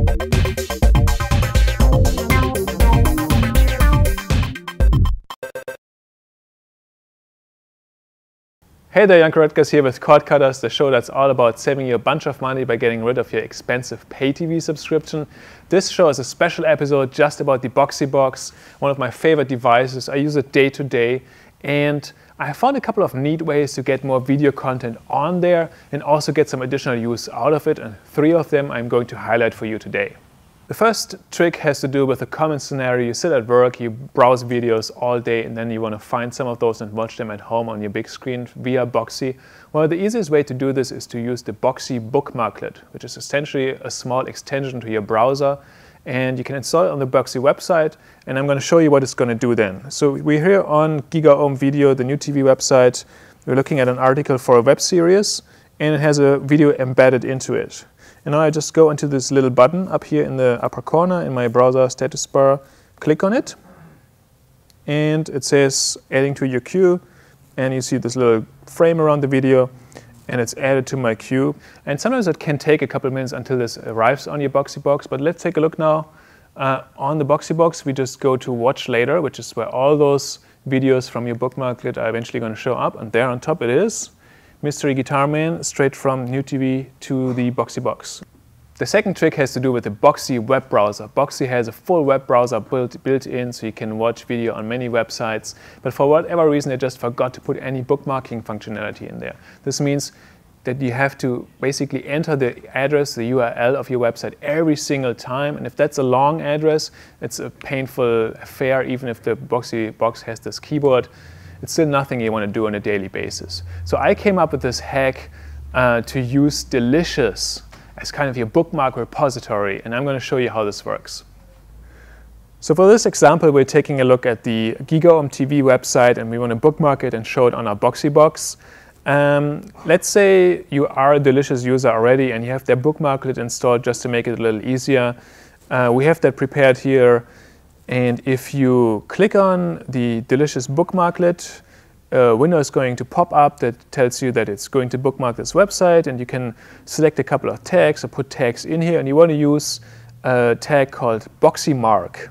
Hey there, Janko here with Cord Cutters, the show that's all about saving you a bunch of money by getting rid of your expensive pay TV subscription. This show is a special episode just about the Boxee Box, one of my favorite devices. I use it day to day, and I found a couple of neat ways to get more video content on there and also get some additional use out of it, and 3 of them I'm going to highlight for you today. The first trick has to do with a common scenario. You sit at work, you browse videos all day, and then you want to find some of those and watch them at home on your big screen via Boxee. Well, the easiest way to do this is to use the Boxee Bookmarklet, which is essentially a small extension to your browser. And you can install it on the Boxee website, and I'm going to show you what it's going to do then. So we're here on GigaOm Video, the new TV website. We're looking at an article for a web series, and it has a video embedded into it. And now I just go into this little button up here in the upper corner in my browser status bar, click on it, and it says adding to your queue, and you see this little frame around the video, and it's added to my queue. And sometimes it can take a couple of minutes until this arrives on your Boxee Box, but let's take a look now. On the Boxee Box, we just go to Watch Later, which is where all those videos from your Bookmarklet are eventually going to show up, and there on top it is. Mystery Guitar Man, straight from New TV to the Boxee Box. The second trick has to do with the Boxee Web Browser. Boxee has a full web browser built in, so you can watch video on many websites, but for whatever reason they just forgot to put any bookmarking functionality in there. This means that you have to basically enter the address, the URL of your website every single time, and if that's a long address, it's a painful affair. Even if the Boxee Box has this keyboard, it's still nothing you want to do on a daily basis. So I came up with this hack to use Delicious as kind of your bookmark repository, and I'm going to show you how this works. So for this example, we're taking a look at the GigaOm TV website, and we want to bookmark it and show it on our Boxee Box. Let's say you are a Delicious user already and you have their Bookmarklet installed just to make it a little easier. We have that prepared here. And if you click on the Delicious Bookmarklet, a window is going to pop up that tells you that it's going to bookmark this website, and you can select a couple of tags or put tags in here, and you want to use a tag called Boxee Mark.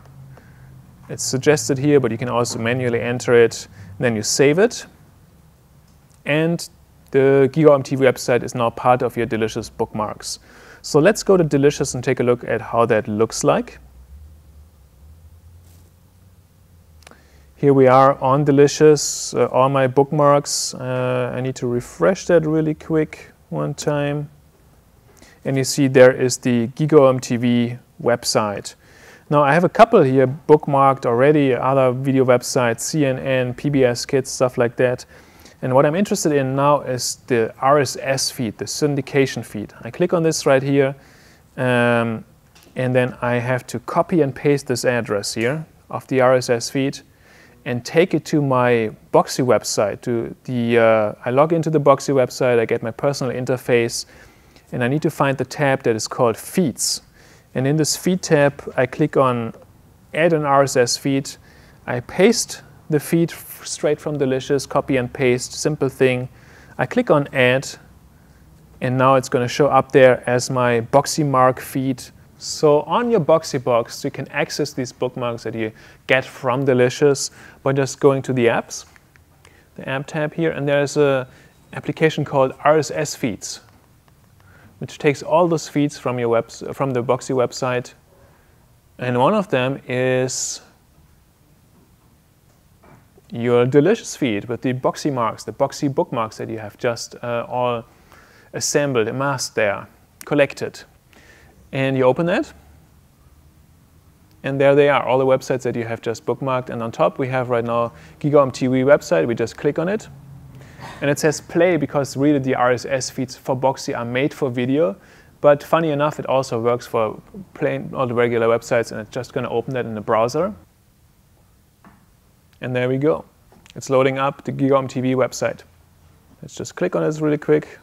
It's suggested here, but you can also manually enter it, and then you save it. And the GigaOm TV website is now part of your Delicious bookmarks. So let's go to Delicious and take a look at how that looks like. Here we are on Delicious, all my bookmarks. I need to refresh that really quick one time. And you see there is the GigaOm TV website. Now I have a couple here bookmarked already, other video websites, CNN, PBS Kids, stuff like that. And what I'm interested in now is the RSS feed, the syndication feed. I click on this right here, and then I have to copy and paste this address here of the RSS feed and take it to my Boxee website. I log into the Boxee website, I get my personal interface, and I need to find the tab that is called Feeds. And in this Feed tab, I click on Add an RSS feed. I paste the feed straight from Delicious, copy and paste, simple thing. I click on Add, and now it's going to show up there as my Boxee Mark feed. So on your Boxee Box, you can access these bookmarks that you get from Delicious by just going to the apps, the app tab here, and there's an application called RSS Feeds, which takes all those feeds from the Boxee website, and one of them is your Delicious feed with the Boxee marks, the Boxee bookmarks that you have just all assembled, amassed there, collected. And you open that, and there they are, all the websites that you have just bookmarked. And on top we have right now GigaOm TV website. We just click on it, and it says play because really the RSS feeds for Boxee are made for video. But funny enough, it also works for plain all the regular websites, and it's just going to open that in the browser. And there we go. It's loading up the GigaOm TV website. Let's just click on this really quick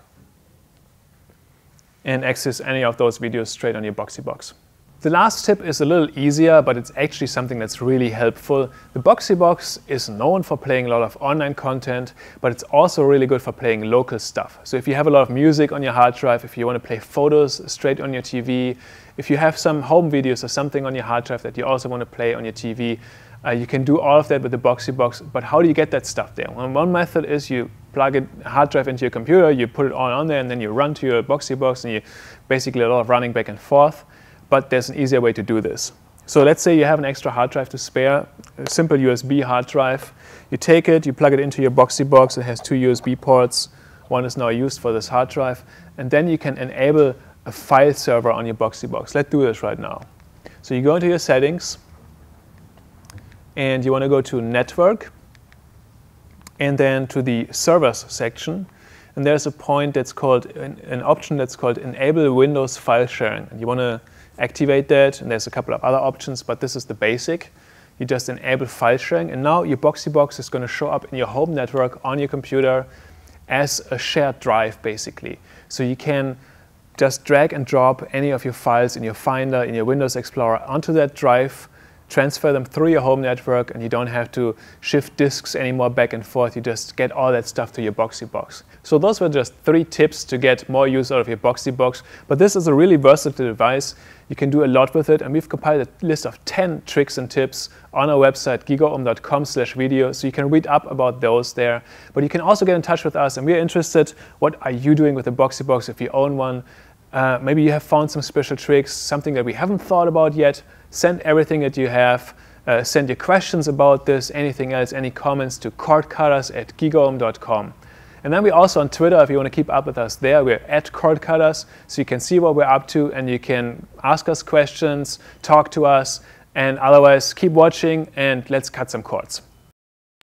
and access any of those videos straight on your Boxee Box. The last tip is a little easier, but it's actually something that's really helpful. The Boxee Box is known for playing a lot of online content, but it's also really good for playing local stuff. So if you have a lot of music on your hard drive, if you want to play photos straight on your TV, if you have some home videos or something on your hard drive that you also want to play on your TV, you can do all of that with the Boxee Box. But how do you get that stuff there? Well, one method is you plug a hard drive into your computer, you put it all on there, and then you run to your Boxee Box, and you basically a lot of running back and forth. But there's an easier way to do this. So let's say you have an extra hard drive to spare, a simple USB hard drive. You take it, you plug it into your Boxee Box. It has 2 USB ports. One is now used for this hard drive. And then you can enable a file server on your Boxee Box. Let's do this right now. So you go into your settings, and you want to go to Network, and then to the Servers section. And there's a point that's called, an option that's called Enable Windows File Sharing. And you want to activate that, and there's a couple of other options, but this is the basic. You just enable file sharing, and now your Boxee Box is going to show up in your home network on your computer as a shared drive, basically. So you can just drag and drop any of your files in your Finder, in your Windows Explorer onto that drive, transfer them through your home network, and you don't have to shift disks anymore back and forth. You just get all that stuff to your Boxee Box. So those were just 3 tips to get more use out of your Boxee Box. But this is a really versatile device. You can do a lot with it, and we've compiled a list of 10 tricks and tips on our website, gigaom.com/video, so you can read up about those there. But you can also get in touch with us, and we're interested, what are you doing with the Boxee Box if you own one? Maybe you have found some special tricks, something that we haven't thought about yet. Send everything that you have. Send your questions about this, anything else, any comments to cordcutters@gigaom.com. And then we're also on Twitter. If you want to keep up with us there, we're @cordcutters, so you can see what we're up to, and you can ask us questions, talk to us, and otherwise keep watching, and let's cut some cords.